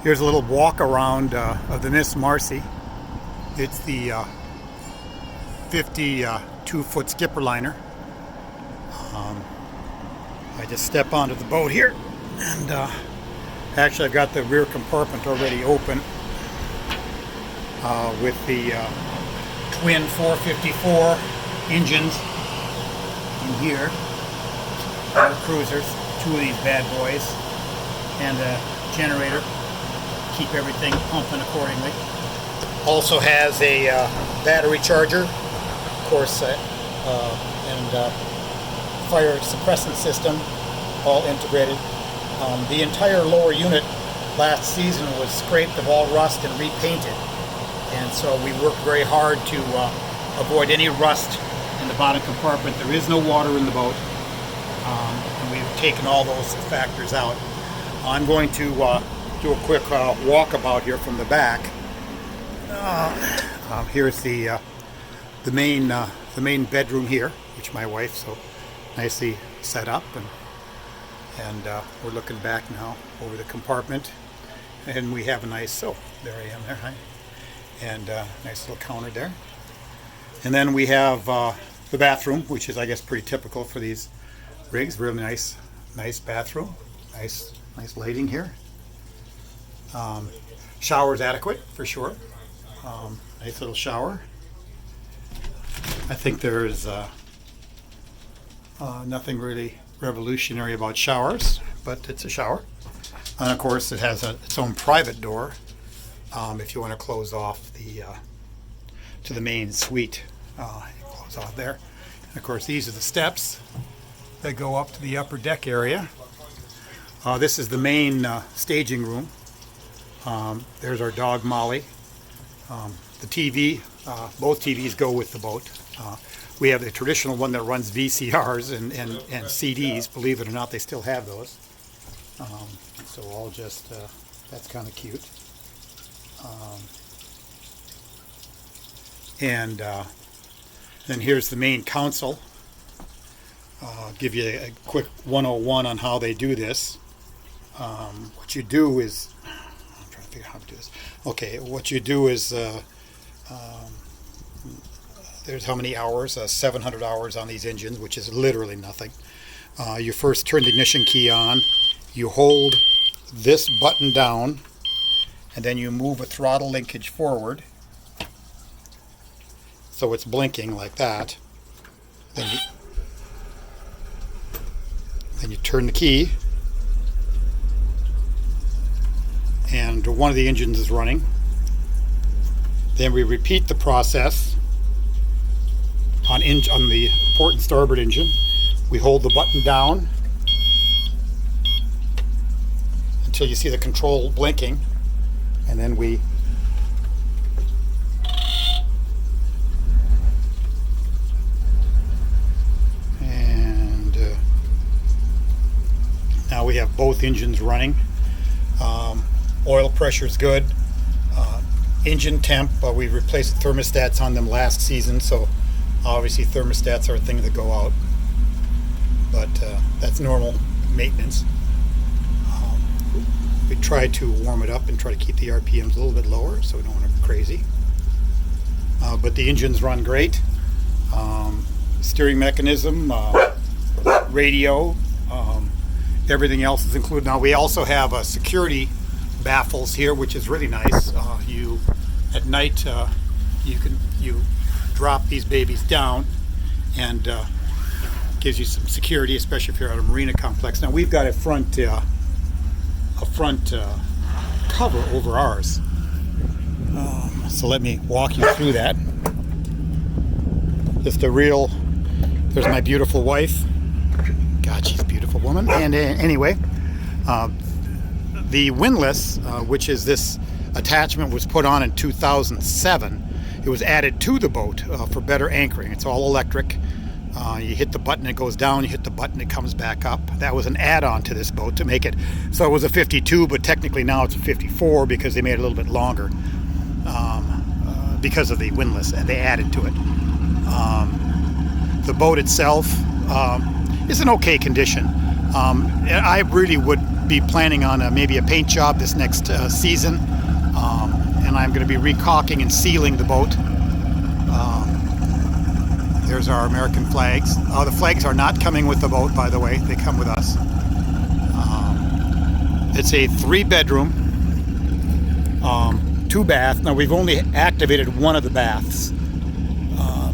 Here's a little walk around of the Miss Marcy. It's the 52-foot skipper liner. I just step onto the boat here, and actually I've got the rear compartment already open with the twin 454 engines in here. Cruisers, two of these bad boys, and a generator. Keep everything pumping accordingly. Also has a battery charger, of course, and fire suppressant system, all integrated. The entire lower unit last season was scraped of all rust and repainted, and so we worked very hard to avoid any rust in the bottom compartment. There is no water in the boat, and we've taken all those factors out. I'm going to do a quick walkabout here from the back. Here's the main bedroom here, which my wife so nicely set up, and we're looking back now over the compartment, and we have a nice, oh, there I am there, hi, and nice little counter there. And then we have the bathroom, which is, I guess, pretty typical for these rigs. Really nice bathroom, nice lighting here. Shower's adequate for sure. Nice little shower. I think there's nothing really revolutionary about showers, but it's a shower. And of course it has its own private door if you want to close off to the main suite. You close off there. And of course these are the steps that go up to the upper deck area. This is the main staging room. There's our dog Molly. The TV, both TVs go with the boat. We have the traditional one that runs VCRs and CDs. Believe it or not, they still have those. So all just, that's kind of cute. And then here's the main console. I'll give you a quick 101 on how they do this. What you do is, I'm trying to figure out how to do this. Okay, what you do is, there's how many hours? 700 hours on these engines, which is literally nothing. You first turn the ignition key on, you hold this button down, and then you move a throttle linkage forward, so it's blinking like that. Then you turn the key, and one of the engines is running. Then we repeat the process on the port and starboard engine. We hold the button down until you see the control blinking, and then we now we have both engines running. Oil pressure is good. Engine temp, we replaced the thermostats on them last season, so obviously thermostats are a thing that go out, but that's normal maintenance. We try to warm it up and try to keep the RPMs a little bit lower so we don't want to go crazy. But the engines run great. Steering mechanism, radio, everything else is included. Now we also have a security baffles here, which is really nice. You at night you drop these babies down, and gives you some security, especially if you're at a marina complex. Now we've got a front cover over ours, so let me walk you through that. Just a real, there's my beautiful wife. God, she's a beautiful woman. And anyway, the windlass, which is this attachment, was put on in 2007. It was added to the boat for better anchoring. It's all electric. You hit the button, it goes down. You hit the button, it comes back up. That was an add-on to this boat to make it so it was a 52, but technically now it's a 54 because they made it a little bit longer because of the windlass, and they added to it. The boat itself is in okay condition. I really would be planning on maybe a paint job this next season, and I'm going to be recaulking and sealing the boat. There's our American flags. The flags are not coming with the boat, by the way. They come with us. It's a 3-bedroom, 2-bath. Now, we've only activated one of the baths,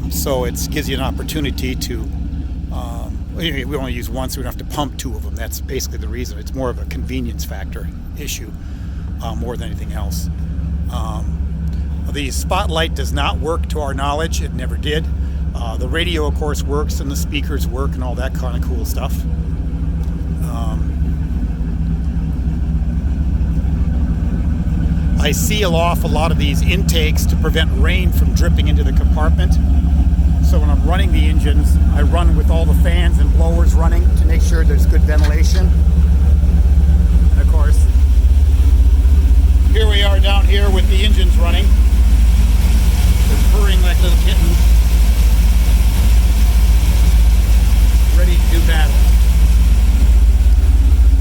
so it gives you an opportunity to, we only use one, so we don't have to pump 2 of them. That's basically the reason. It's more of a convenience factor issue, more than anything else. The spotlight does not work to our knowledge. It never did. The radio, of course, works, and the speakers work, and all that kind of cool stuff. I seal off a lot of these intakes to prevent rain from dripping into the compartment. So when I'm running the engines, I run with all the fans and blowers running to make sure there's good ventilation. And of course, here we are down here with the engines running. They're purring like little kittens, ready to do battle.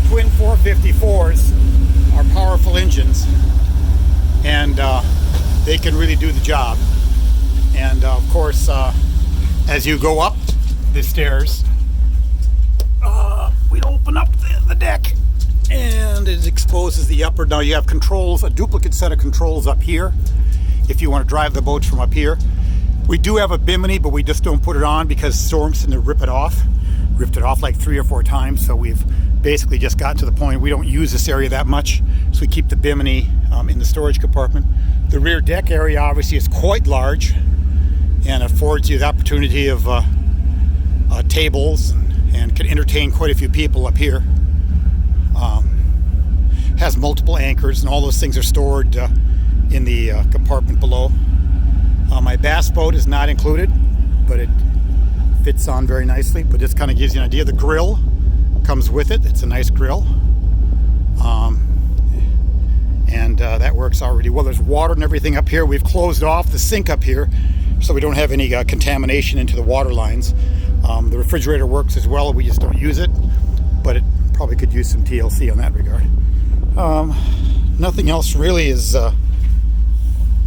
Twin 454s are powerful engines, and they can really do the job. And of course, as you go up the stairs, we open up the deck, and it exposes the upper. Now you have controls, a duplicate set of controls up here if you want to drive the boats from up here. We do have a bimini, but we just don't put it on because storms tend to rip it off. Ripped it off like 3 or 4 times, so we've basically just gotten to the point we don't use this area that much, so we keep the bimini in the storage compartment. The rear deck area obviously is quite large and affords you the opportunity of tables and can entertain quite a few people up here. Has multiple anchors, and all those things are stored in the compartment below. My bass boat is not included, but it fits on very nicely. But this kind of gives you an idea. The grill comes with it. It's a nice grill, and that works already well. There's water and everything up here. We've closed off the sink up here so we don't have any contamination into the water lines. The refrigerator works as well. We just don't use it, but it probably could use some TLC on that regard. Nothing else really is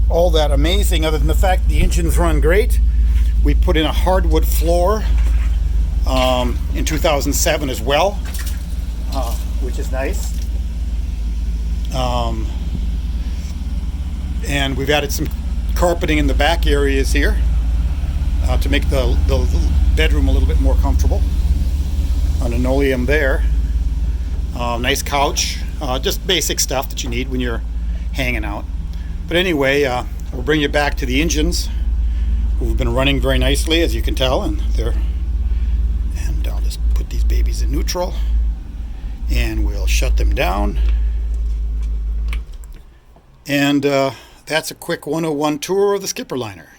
all that amazing, other than the fact the engines run great. We put in a hardwood floor in 2007 as well, which is nice. And we've added some carpeting in the back areas here to make the bedroom a little bit more comfortable. A linoleum there. Nice couch. Just basic stuff that you need when you're hanging out. But anyway, we'll bring you back to the engines, who've been running very nicely, as you can tell, and I'll just put these babies in neutral, and we'll shut them down. And that's a quick 101 tour of the skipper liner.